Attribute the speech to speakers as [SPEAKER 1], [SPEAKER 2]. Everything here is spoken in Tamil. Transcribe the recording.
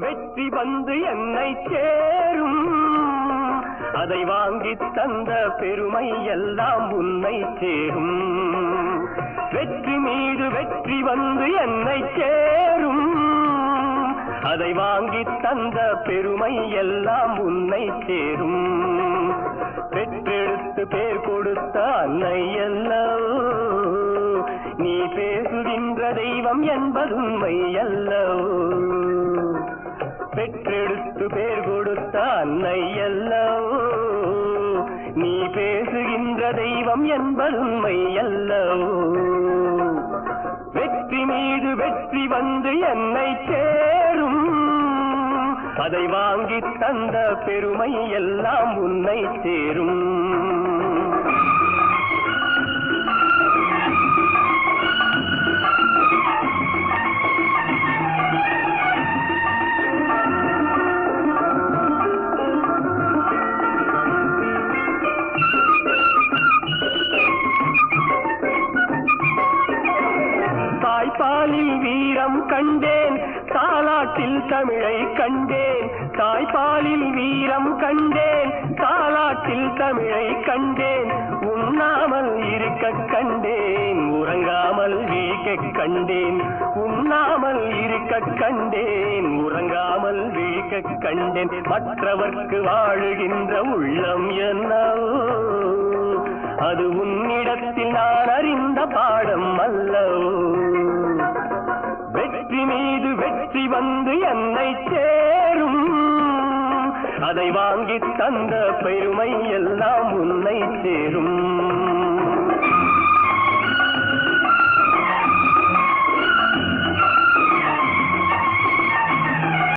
[SPEAKER 1] வெற்றி வந்து என்னை சேரும் அதை வாங்கி தந்த பெருமை எல்லாம் உன்னை சேரும் வெற்றி மீது வெற்றி வந்து என்னை சேரும் அதை வாங்கி தந்த பெருமை எல்லாம் உன்னை சேரும் பெற்றெடுத்து பேர் கொடுத்த அன்னை அல்லவோ நீ பேசுகின்ற தெய்வம் என்பது உண்மை அல்லவோ பெற்றெடுத்து பேர் கொடுத்த அன்னை அல்லவோ நீ பேசுகின்ற தெய்வம் என்பது உண்மை அல்லவோ வெற்றி மீது வெற்றி வந்து என்னை சேரும் அதை வாங்கி தந்த பெருமை எல்லாம் உன்னை சேரும் தாய்ப்பாலில் வீரம் கண்டேன் தாலாட்டில் தமிழை கண்டேன் தாய்ப்பாலில் வீரம் கண்டேன் தாலாட்டில் தமிழை கண்டேன் உண்ணாமல் இருக்க கண்டேன் உறங்காமல் விழிக்க கண்டேன் உண்ணாமல் இருக்க கண்டேன் உறங்காமல் விழிக்க கண்டேன் மற்றவர்க்கு வாழுகின்ற உள்ளம் என்னவோ அது உன்னிடத்தில் நான் அறிந்த பாடம் அல்லவோ வெற்றி மீது வெற்றி வந்து என்னை சேரும் அதை வாங்கி தந்த பெருமை எல்லாம் உன்னை சேரும்